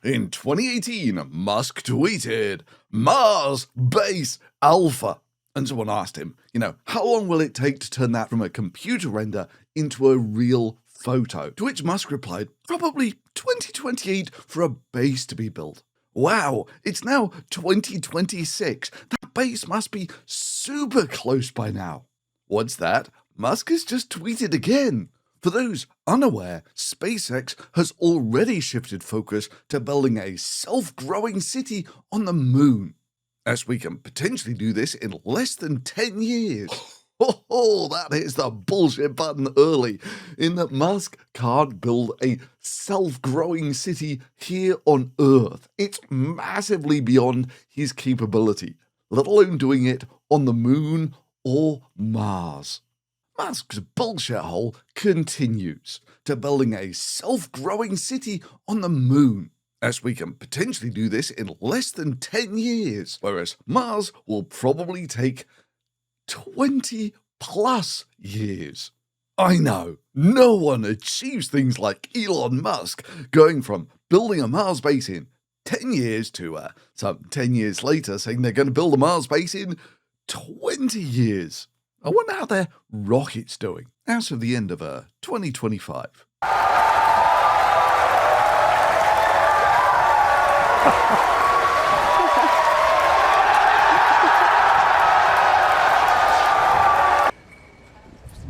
In 2018, Musk tweeted, "Mars Base Alpha." And someone asked him, how long will it take to turn that from a computer render into a real photo? To which Musk replied, probably 2028 for a base to be built. Wow, it's now 2026. That base must be super close by now. What's that? Musk has just tweeted again. For those unaware, SpaceX has already shifted focus to building a self-growing city on the moon, as we can potentially do this in less than 10 years. Oh, that hits the bullshit button early, in that Musk can't build a self-growing city here on Earth. It's massively beyond his capability, let alone doing it on the moon or Mars. Musk's bullshit hole continues to building a self-growing city on the moon, as we can potentially do this in less than 10 years, whereas Mars will probably take 20 plus years. I know, no one achieves things like Elon Musk, going from building a Mars base in 10 years to some 10 years later saying they're going to build a Mars base in 20 years. I wonder how their rocket's doing as of the end of 2025.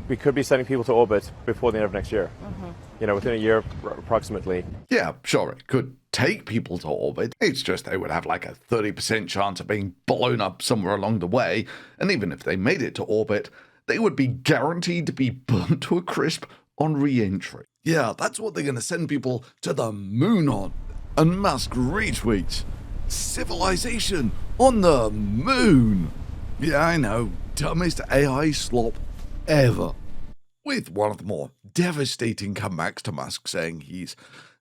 We could be sending people to orbit before the end of next year. Within a year approximately. Yeah, sure, it could take people to orbit. It's just they would have like a 30% chance of being blown up somewhere along the way. And even if they made it to orbit, they would be guaranteed to be burnt to a crisp on re-entry. Yeah, that's what they're going to send people to the moon on. And Musk retweets, "Civilization on the moon." Yeah, I know, dumbest AI slop ever. With one of the more devastating comebacks to Musk saying he's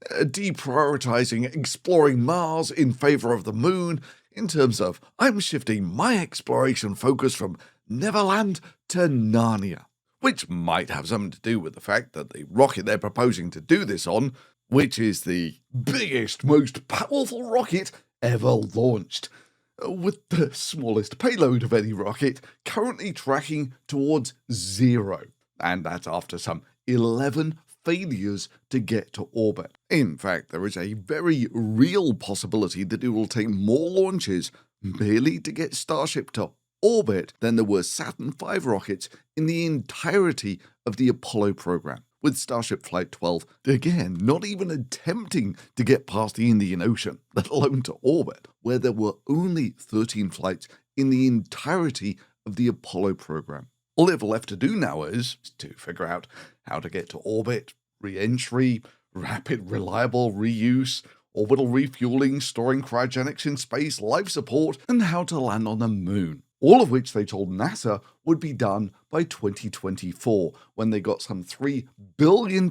deprioritizing exploring Mars in favor of the moon, in terms of, "I'm shifting my exploration focus from Neverland to Narnia," which might have something to do with the fact that the rocket they're proposing to do this on, which is the biggest, most powerful rocket ever launched, with the smallest payload of any rocket, currently tracking towards 0. And that's after some 11 failures to get to orbit. In fact, there is a very real possibility that it will take more launches merely to get Starship to orbit than there were Saturn V rockets in the entirety of the Apollo program, with Starship Flight 12, again, not even attempting to get past the Indian Ocean, let alone to orbit, where there were only 13 flights in the entirety of the Apollo program. All they have left to do now is to figure out how to get to orbit, re-entry, rapid, reliable reuse, orbital refueling, storing cryogenics in space, life support, and how to land on the moon. All of which they told NASA would be done by 2024, when they got some $3 billion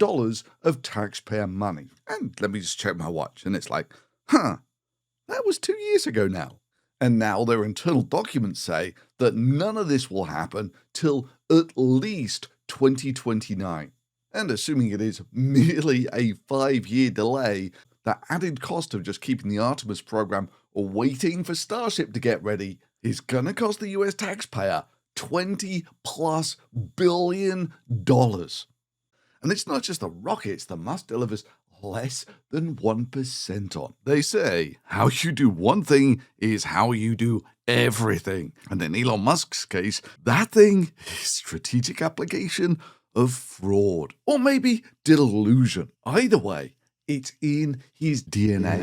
of taxpayer money. And let me just check my watch, and it's like, that was 2 years ago now. And now their internal documents say that none of this will happen till at least 2029. And assuming it is merely a 5-year delay, the added cost of just keeping the Artemis program waiting for Starship to get ready is gonna cost the US taxpayer $20+ billion. And it's not just the rockets that Musk delivers less than 1% on. They say, how you do one thing is how you do everything. And in Elon Musk's case, that thing is strategic application of fraud, or maybe delusion. Either way, it's in his DNA.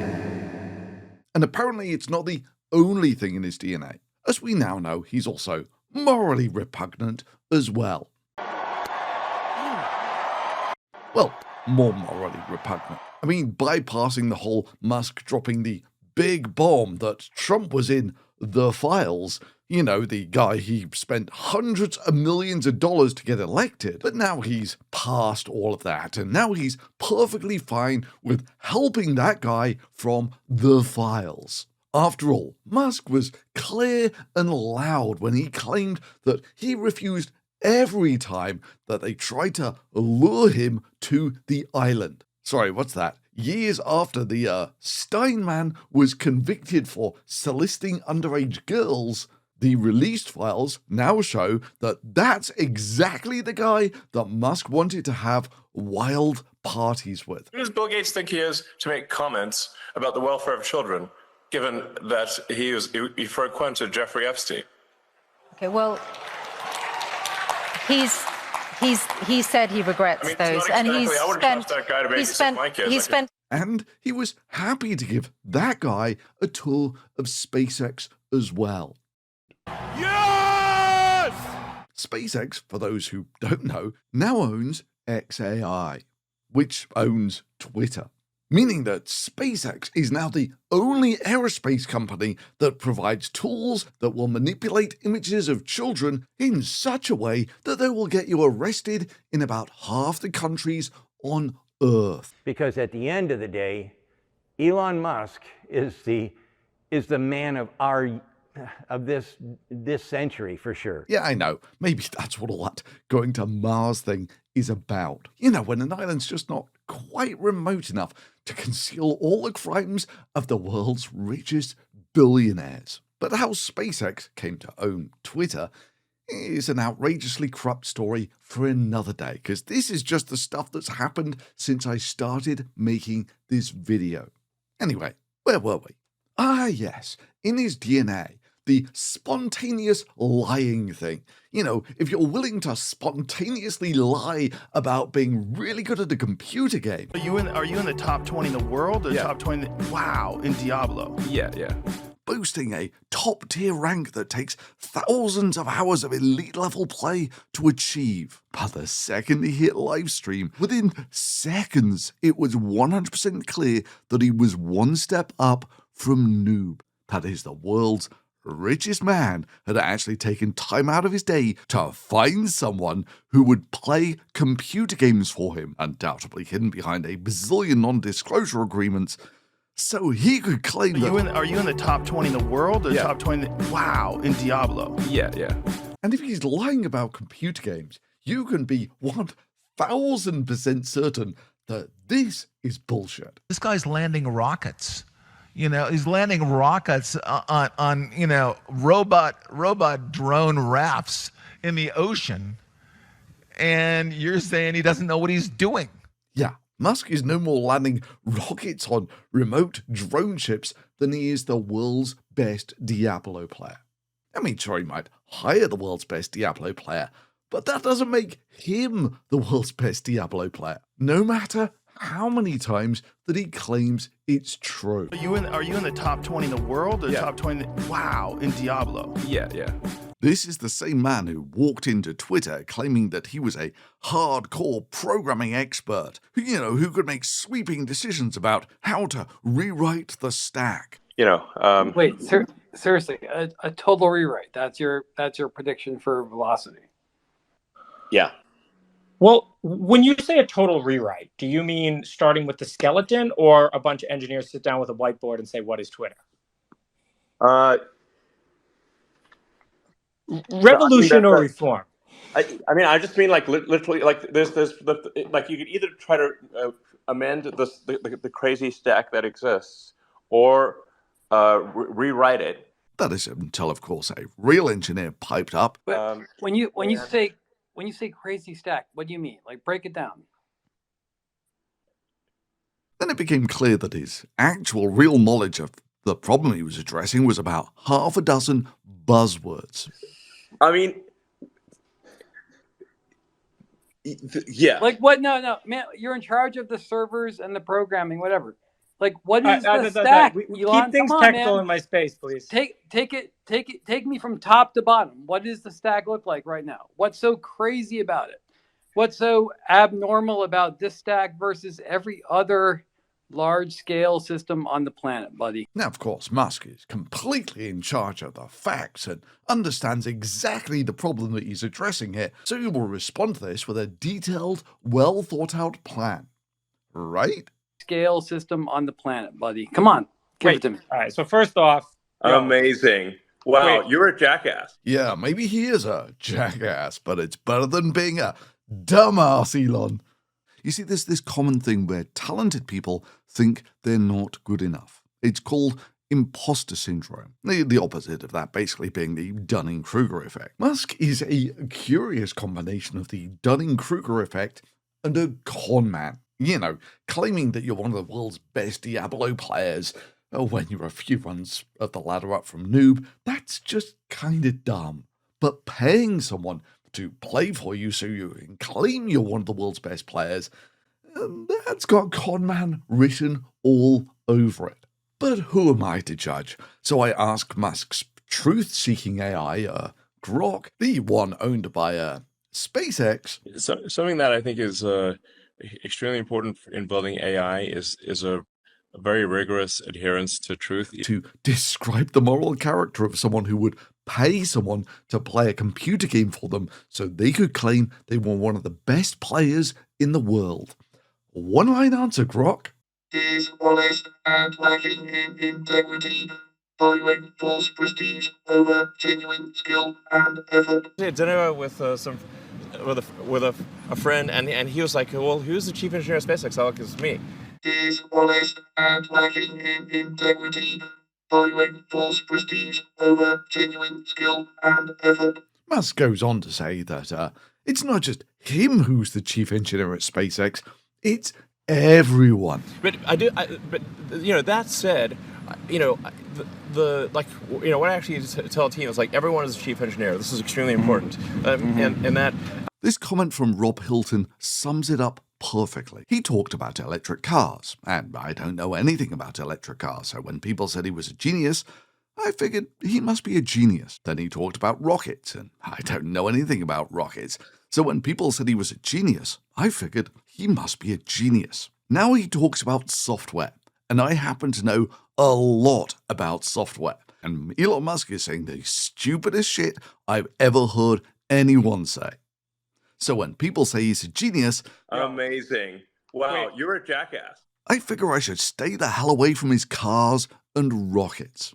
And apparently it's not the only thing in his DNA. As we now know, he's also morally repugnant as well. Well, more morally repugnant. I mean, bypassing the whole Musk dropping the big bomb that Trump was in the files, the guy he spent hundreds of millions of dollars to get elected, but now he's past all of that, and now he's perfectly fine with helping that guy from the files. After all, Musk was clear and loud when he claimed that he refused every time that they tried to lure him to the island. Sorry, what's that? years after the Steinman was convicted for soliciting underage girls, the released files now show that that's exactly the guy that Musk wanted to have wild parties with. Who does Bill Gates think he is to make comments about the welfare of children, given that he frequented Jeffrey Epstein? Okay, well, he said he regrets those, and and he was happy to give that guy a tour of SpaceX as well. Yes! SpaceX, for those who don't know, now owns XAI, which owns Twitter, meaning that SpaceX is now the only aerospace company that provides tools that will manipulate images of children in such a way that they will get you arrested in about half the countries on Earth. Because at the end of the day, Elon Musk is the man of this century for sure. Yeah, I know. Maybe that's what all that going to Mars thing is about. You know, when an island's just not quite remote enough to conceal all the crimes of the world's richest billionaires. But how SpaceX came to own Twitter is an outrageously corrupt story for another day, because this is just the stuff that's happened since I started making this video. Anyway, where were we? Ah, yes, in his DNA, the spontaneous lying thing. You know, if you're willing to spontaneously lie about being really good at a computer game. Are you in the top 20 in the world or top 20? Wow, in Diablo. Yeah. Boasting a top-tier rank that takes thousands of hours of elite-level play to achieve. But the second he hit livestream, within seconds, it was 100% clear that he was one step up from noob. That is, the world's richest man had actually taken time out of his day to find someone who would play computer games for him, undoubtedly hidden behind a bazillion non-disclosure agreements, so he could claim that... Are you in the top 20 in the world or top 20? Wow, in Diablo. Yeah. And if he's lying about computer games, you can be 1000% certain that this is bullshit. This guy's landing rockets. You know, he's landing rockets on robot drone rafts in the ocean. And you're saying he doesn't know what he's doing. Yeah, Musk is no more landing rockets on remote drone ships than he is the world's best Diablo player. I mean, sure, he might hire the world's best Diablo player, but that doesn't make him the world's best Diablo player, no matter how many times that he claims it's true. Are you in the top 20 in the world or top 20? Wow, in Diablo. Yeah. This is the same man who walked into Twitter claiming that he was a hardcore programming expert, who could make sweeping decisions about how to rewrite the stack. Wait, seriously, a total rewrite. That's your prediction for velocity. Yeah. Well, when you say a total rewrite, do you mean starting with the skeleton, or a bunch of engineers sit down with a whiteboard and say, what is Twitter? Revolution or reform? I just mean like literally like there's like you could either try to amend the crazy stack that exists or rewrite it. That is until, of course, a real engineer piped up. But when you say crazy stack, what do you mean? Like, break it down. Then it became clear that his actual real knowledge of the problem he was addressing was about half a dozen buzzwords. I mean, yeah. Like what? No, man, you're in charge of the servers and the programming, whatever. Like, what is the stack? Elon, keep things technical in my space, please. Take me from top to bottom. What does the stack look like right now? What's so crazy about it? What's so abnormal about this stack versus every other large-scale system on the planet, buddy? Now, of course, Musk is completely in charge of the facts and understands exactly the problem that he's addressing here, so he will respond to this with a detailed, well-thought-out plan. Right? Scale system on the planet, buddy. Come on, give it to me. All right, so first off... Amazing. Wow, you're a jackass. Yeah, maybe he is a jackass, but it's better than being a dumbass, Elon. You see, there's this common thing where talented people think they're not good enough. It's called imposter syndrome. The opposite of that basically being the Dunning-Kruger effect. Musk is a curious combination of the Dunning-Kruger effect and a con man. You know, claiming that you're one of the world's best Diablo players when you're a few runs of the ladder up from noob, that's just kind of dumb. But paying someone to play for you so you can claim you're one of the world's best players, that's got con man written all over it. But who am I to judge? So I ask Musk's truth-seeking AI, Grok, the one owned by SpaceX. So, something that I think is extremely important in building AI is a very rigorous adherence to truth. To describe the moral character of someone who would pay someone to play a computer game for them so they could claim they were one of the best players in the world. One-line answer, Grok. Is honest and lacking in integrity, valuing false prestige over genuine skill and effort. I had dinner with a friend, and he was like, "Well, who's the chief engineer of SpaceX?" I was like, "It's me." Is honest and lacking in integrity, valuing false prestige over genuine skill and effort. Musk goes on to say that it's not just him who's the chief engineer at SpaceX, it's everyone. But that said, what I actually tell a team is like, everyone is a chief engineer. This is extremely important, and that. This comment from Rob Hilton sums it up perfectly. He talked about electric cars, and I don't know anything about electric cars, so when people said he was a genius, I figured he must be a genius. Then he talked about rockets, and I don't know anything about rockets, so when people said he was a genius, I figured he must be a genius. Now he talks about software, and I happen to know a lot about software, and Elon Musk is saying the stupidest shit I've ever heard anyone say. So when people say he's a genius... Amazing. Wow, you're a jackass. I figure I should stay the hell away from his cars and rockets.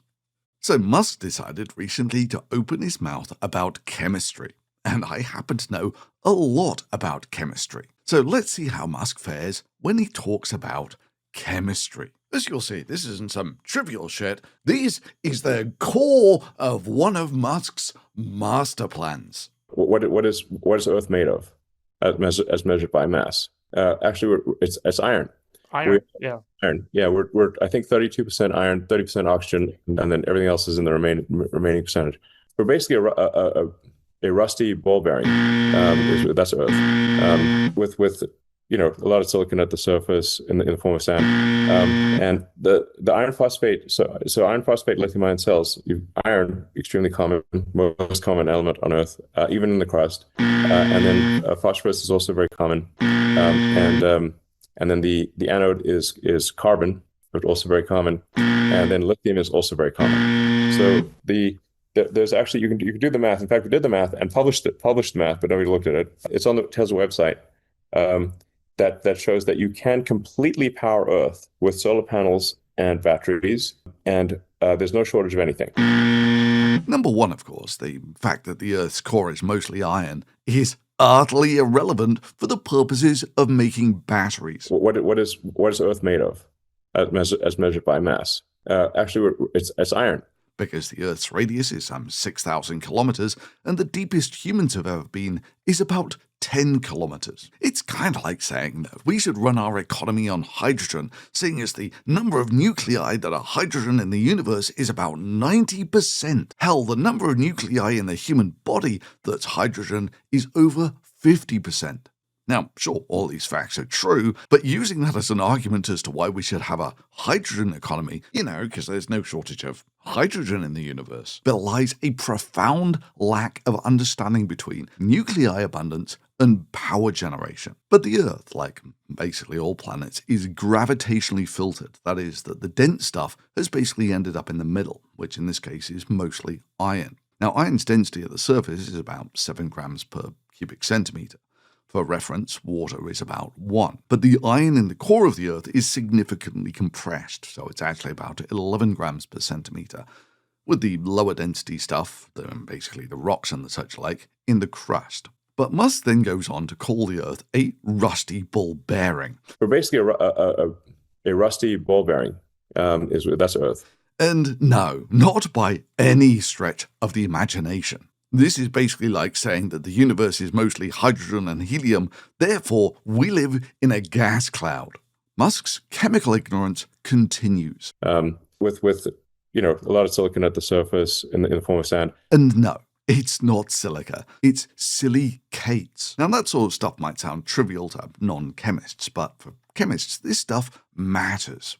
So Musk decided recently to open his mouth about chemistry, and I happen to know a lot about chemistry. So let's see how Musk fares when he talks about chemistry. As you'll see, this isn't some trivial shit. This is the core of one of Musk's master plans. What is Earth made of, as measured by mass? Actually, it's iron. Iron. Iron. Yeah, we're I think 32% iron, 30% oxygen, and then everything else is in the remaining percentage. We're basically a rusty ball bearing. That's Earth. With a lot of silicon at the surface in the form of sand, and the iron phosphate. So iron phosphate lithium ion cells. Iron, extremely common, most common element on Earth, even in the crust. And then phosphorus is also very common, and then the anode is carbon, but also very common, and then lithium is also very common. So there's actually you can do the math. In fact, we did the math and published the math, but nobody looked at it. It's on the Tesla website. That shows that you can completely power Earth with solar panels and batteries, and there's no shortage of anything. Number one, of course, the fact that the Earth's core is mostly iron is utterly irrelevant for the purposes of making batteries. What is Earth made of, as measured by mass? Actually, it's iron. Because the Earth's radius is some 6,000 kilometers, and the deepest humans have ever been is about 10 kilometers. It's kind of like saying that we should run our economy on hydrogen, seeing as the number of nuclei that are hydrogen in the universe is about 90%. Hell, the number of nuclei in the human body that's hydrogen is over 50%. Now, sure, all these facts are true, but using that as an argument as to why we should have a hydrogen economy, because there's no shortage of hydrogen in the universe, belies a profound lack of understanding between nuclei abundance and power generation. But the Earth, like basically all planets, is gravitationally filtered. That is, that the dense stuff has basically ended up in the middle, which in this case is mostly iron. Now, iron's density at the surface is about 7 grams per cubic centimeter. For reference, water is about 1. But the iron in the core of the Earth is significantly compressed, so it's actually about 11 grams per centimeter, with the lower density stuff, basically the rocks and the such like, in the crust. But Musk then goes on to call the Earth a rusty ball bearing. We're basically a rusty ball bearing. That's Earth. And no, not by any stretch of the imagination. This is basically like saying that the universe is mostly hydrogen and helium, therefore we live in a gas cloud. Musk's chemical ignorance continues. With a lot of silicon at the surface in the form of sand. And no, it's not silica, it's silicates. Now that sort of stuff might sound trivial to non-chemists, but for chemists this stuff matters.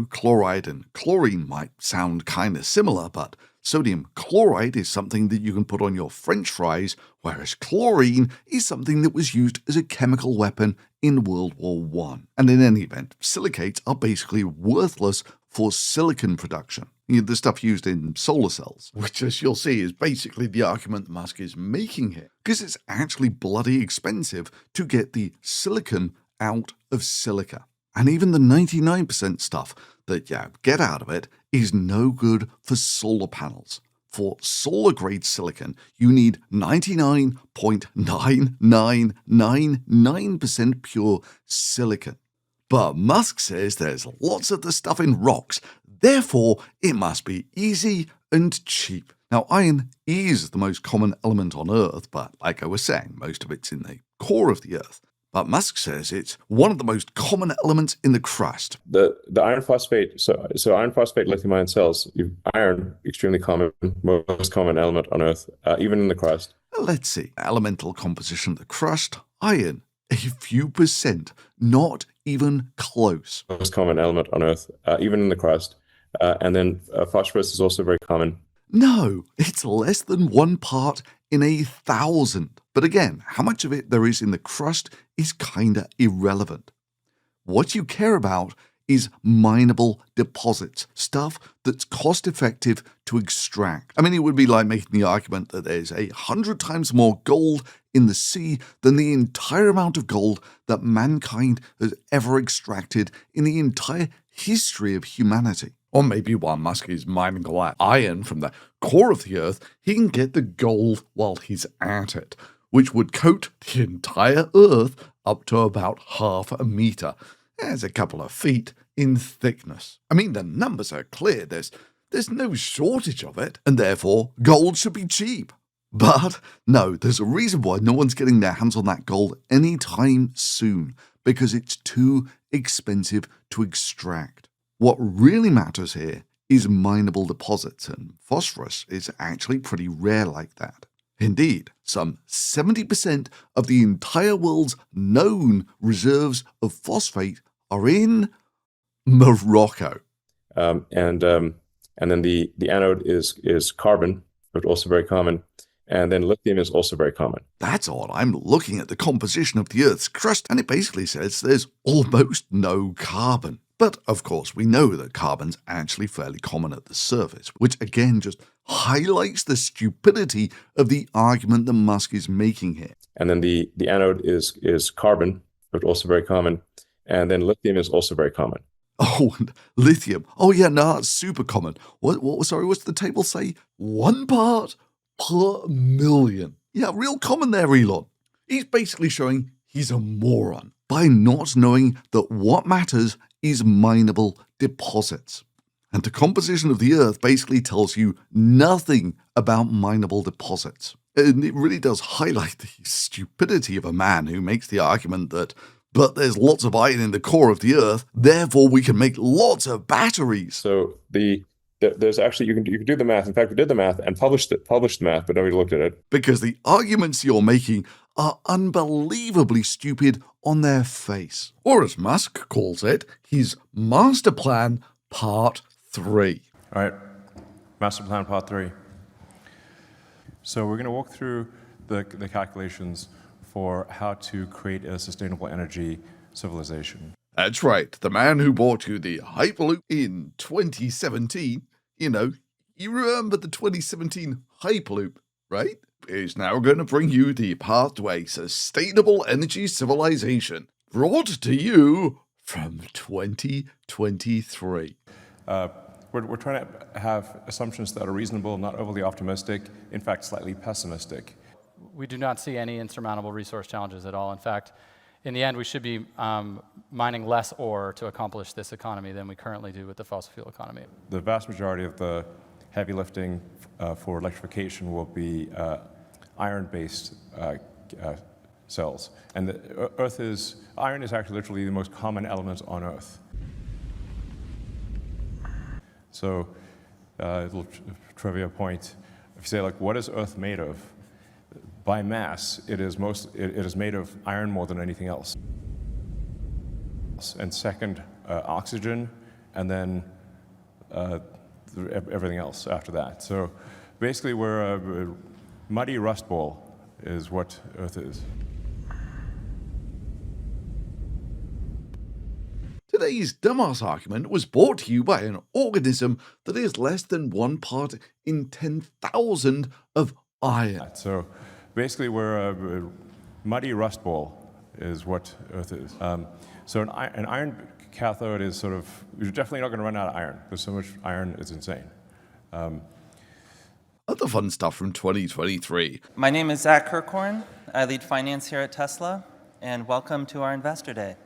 Chloride and chlorine might sound kind of similar, but sodium chloride is something that you can put on your French fries, whereas chlorine is something that was used as a chemical weapon in World War I. And in any event, silicates are basically worthless for silicon production. The stuff used in solar cells, which, as you'll see, is basically the argument Musk is making here, because it's actually bloody expensive to get the silicon out of silica. And even the 99% stuff that you get out of it is no good for solar panels. For solar-grade silicon, you need 99.9999% pure silicon. But Musk says there's lots of the stuff in rocks, therefore it must be easy and cheap. Now, iron is the most common element on Earth, but like I was saying, most of it's in the core of the Earth. But Musk says it's one of the most common elements in the crust. The iron phosphate, so iron phosphate lithium-ion cells, iron, extremely common, most common element on Earth, even in the crust. Let's see, elemental composition of the crust, iron, a few percent, not even close. Most common element on Earth, even in the crust. And then phosphorus is also very common. No, it's less than 1 part in 1,000. But again, how much of it there is in the crust is kinda irrelevant. What you care about is mineable deposits, stuff that's cost effective to extract. I mean, it would be like making the argument that there's 100 times more gold in the sea than the entire amount of gold that mankind has ever extracted in the entire history of humanity. Or maybe while Musk is mining all that iron from the core of the Earth, he can get the gold while he's at it, which would coat the entire Earth up to about 0.5 meter. There's a couple of feet in thickness. I mean, the numbers are clear. There's no shortage of it, and therefore gold should be cheap. But no, there's a reason why no one's getting their hands on that gold anytime soon, because it's too expensive to extract. What really matters here is mineable deposits, and phosphorus is actually pretty rare like that. Indeed, some 70% of the entire world's known reserves of phosphate are in Morocco. And then the anode is carbon, which is also very common. And then lithium is also very common. That's odd. I'm looking at the composition of the Earth's crust, and it basically says there's almost no carbon. But of course, we know that carbon's actually fairly common at the surface, which again just highlights the stupidity of the argument that Musk is making here. And then the anode is carbon, which is also very common. And then lithium is also very common. Oh, lithium. Oh yeah, no, that's super common. Sorry, what's the table say? 1 part per million. Yeah, real common there, Elon. He's basically showing he's a moron by not knowing that what matters is mineable deposits. And the composition of the Earth basically tells you nothing about mineable deposits. And it really does highlight the stupidity of a man who makes the argument that, but there's lots of iron in the core of the Earth, therefore we can make lots of batteries. So there's actually, you can do the math. In fact, we did the math and published the math, but nobody looked at it. Because the arguments you're making are unbelievably stupid on their face. Or as Musk calls it, his master plan part 3. All right, master plan part 3. So we're going to walk through the calculations for how to create a sustainable energy civilization. That's right, the man who bought you the Hyperloop in 2017, you remember the 2017 Hyperloop, right? Is now going to bring you the path to a sustainable energy civilization, brought to you from 2023. We're trying to have assumptions that are reasonable, not overly optimistic, in fact, slightly pessimistic. we do not see any insurmountable resource challenges at all. In fact, in the end, we should be mining less ore to accomplish this economy than we currently do with the fossil fuel economy. The vast majority of the heavy lifting for electrification will be iron-based cells. And iron is actually literally the most common element on Earth. So, a little trivia point, if you say, like, what is Earth made of? By mass, it is made of iron more than anything else. And second, oxygen, and then everything else after that. So basically, we're a muddy rust ball is what Earth is. Today's dumbass argument was brought to you by an organism that is less than 1 part in 10,000 of iron. So basically, we're a muddy rust ball is what Earth is. So an iron cathode is sort of, you're definitely not going to run out of iron. There's so much iron, it's insane. Other fun stuff from 2023. My name is Zach Kirkhorn. I lead finance here at Tesla, and welcome to our Investor Day.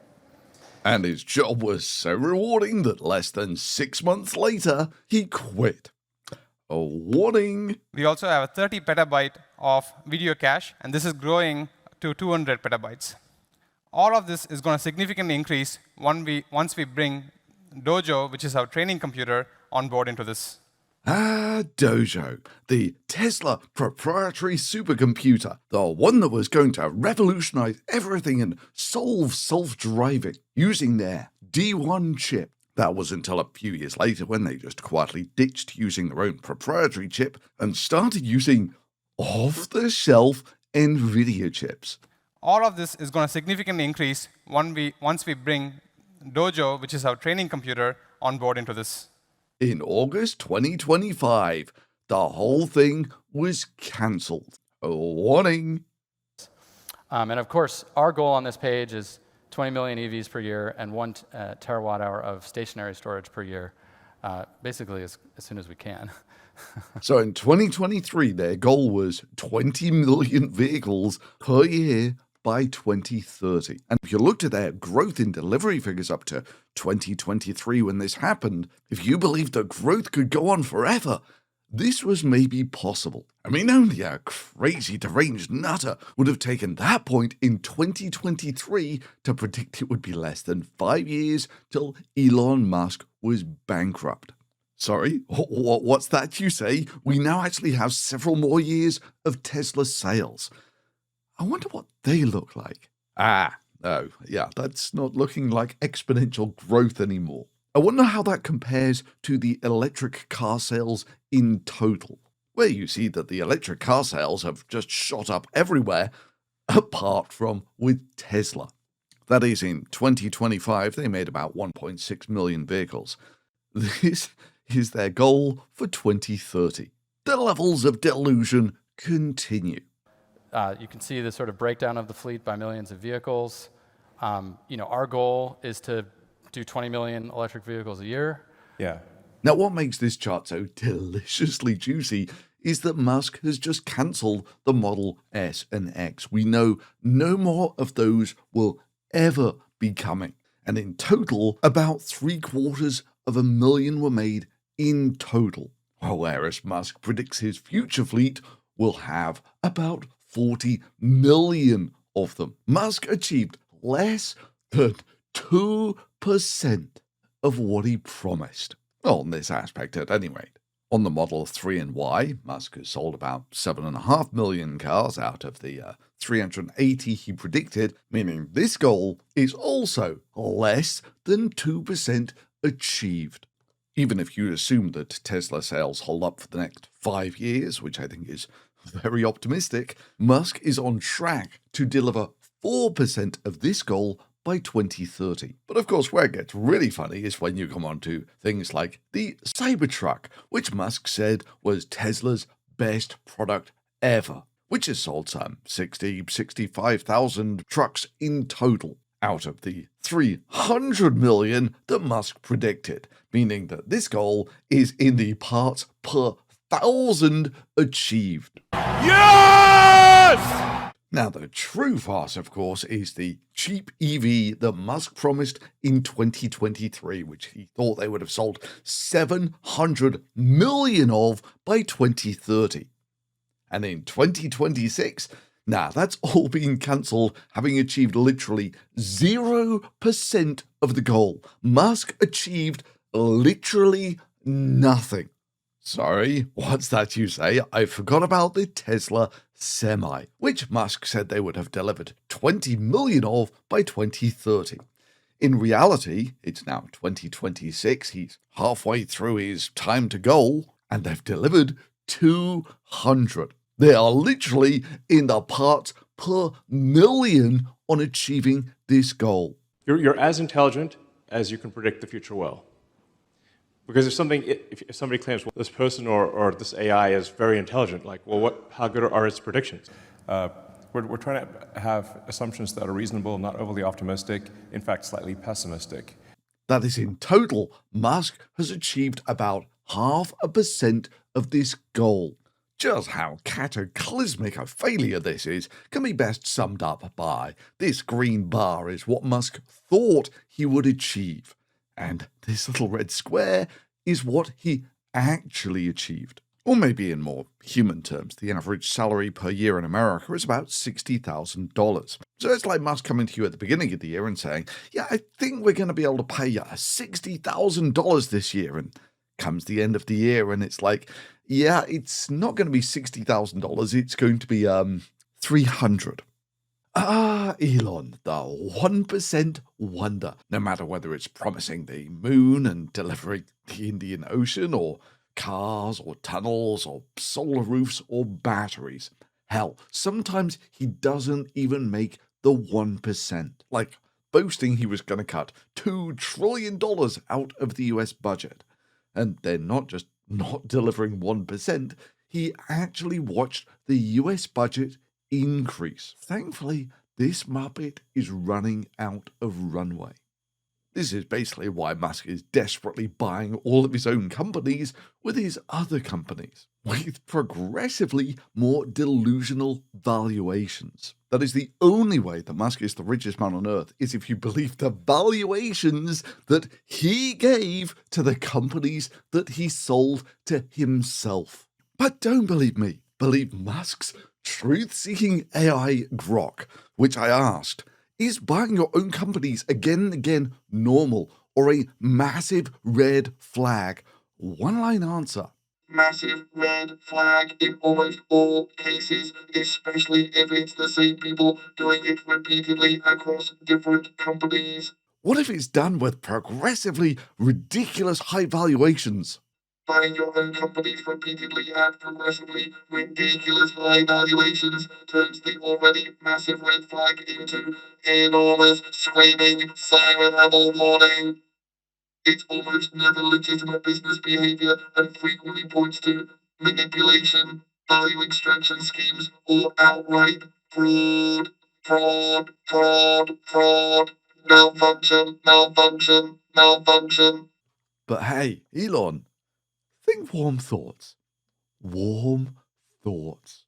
And his job was so rewarding that less than 6 months later, he quit. A warning. We also have a 30 petabyte of video cache, and this is growing to 200 petabytes. All of this is going to significantly increase once we bring Dojo, which is our training computer, on board into this. Dojo, the Tesla proprietary supercomputer, the one that was going to revolutionize everything and solve self-driving using their D1 chip. That was until a few years later when they just quietly ditched using their own proprietary chip and started using off-the-shelf NVIDIA chips. All of this is going to significantly increase once we bring Dojo, which is our training computer, on board into this. In August 2025, the whole thing was cancelled. A warning. And of course, our goal on this page is 20 million EVs per year and 1 terawatt hour of stationary storage per year, basically as soon as we can. So in 2023, their goal was 20 million vehicles per year by 2030. And if you looked at their growth in delivery figures up to 2023 when this happened, if you believed that growth could go on forever, this was maybe possible. I mean, only a crazy deranged nutter would have taken that point in 2023 to predict it would be less than 5 years till Elon Musk was bankrupt. Sorry, what's that you say? We now actually have several more years of Tesla sales. I wonder what they look like. Oh, yeah, that's not looking like exponential growth anymore. I wonder how that compares to the electric car sales in total, where you see that the electric car sales have just shot up everywhere, apart from with Tesla. That is, in 2025, they made about 1.6 million vehicles. This is their goal for 2030. The levels of delusion continue. You can see the sort of breakdown of the fleet by millions of vehicles. Our goal is to do 20 million electric vehicles a year. Yeah. Now, what makes this chart so deliciously juicy is that Musk has just cancelled the Model S and X. We know no more of those will ever be coming. And in total, about 750,000 were made in total. Whereas Musk predicts his future fleet will have about 40 million of them. Musk achieved less than 2% of what he promised. On this aspect at any rate. On the Model 3 and Y, Musk has sold about 7.5 million cars out of the 380 he predicted, meaning this goal is also less than 2% achieved. Even if you assume that Tesla sales hold up for the next 5 years, which I think is very optimistic, Musk is on track to deliver 4% of this goal by 2030. But of course, where it gets really funny is when you come on to things like the Cybertruck, which Musk said was Tesla's best product ever, which has sold some 65,000 trucks in total out of the 300 million that Musk predicted, meaning that this goal is in the parts per 1,000 achieved. Yes! farce! Now, the true farce, of course, is the cheap EV that Musk promised in 2023, which he thought they would have sold 700 million of by 2030. And in 2026, that's all been cancelled, having achieved literally 0% of the goal. Musk achieved literally nothing. Sorry, what's that you say? I forgot about the Tesla Semi, which Musk said they would have delivered 20 million of by 2030. In reality, it's now 2026, he's halfway through his time to goal, and they've delivered 200. They are literally in the parts per million on achieving this goal. You're as intelligent as you can predict the future well. Because if somebody claims, well, this person or this AI is very intelligent, like, well, how good are its predictions? We're trying to have assumptions that are reasonable, not overly optimistic, in fact, slightly pessimistic. That is, in total, Musk has achieved about 0.5% of this goal. Just how cataclysmic a failure this is can be best summed up by this green bar is what Musk thought he would achieve. And this little red square is what he actually achieved. Or maybe in more human terms, the average salary per year in America is about $60,000. So it's like Musk coming to you at the beginning of the year and saying, yeah, I think we're going to be able to pay you $60,000 this year. And comes the end of the year and it's like, yeah, it's not going to be $60,000. It's going to be $300,000. Elon, the 1% wonder. No matter whether it's promising the moon and delivering the Indian Ocean, or cars, or tunnels, or solar roofs, or batteries. Hell, sometimes he doesn't even make the 1%. Like boasting he was going to cut $2 trillion out of the US budget. And then not just not delivering 1%, he actually watched the US budget increase. Thankfully, this Muppet is running out of runway. This is basically why Musk is desperately buying all of his own companies with his other companies, with progressively more delusional valuations. That is, the only way that Musk is the richest man on earth is if you believe the valuations that he gave to the companies that he sold to himself. But don't believe me, believe Musk's truth-seeking AI grok, which I asked, is buying your own companies again and again normal or a massive red flag? One-line answer. Massive red flag in almost all cases, especially if it's the same people doing it repeatedly across different companies. What if it's done with progressively ridiculous high valuations? Buying your own companies repeatedly at progressively ridiculous high valuations turns the already massive red flag into enormous screaming siren-level warning. It's almost never legitimate business behavior and frequently points to manipulation, value extraction schemes, or outright fraud. Fraud, fraud, fraud. Malfunction, malfunction, malfunction. But hey, Elon, think warm thoughts. Warm thoughts.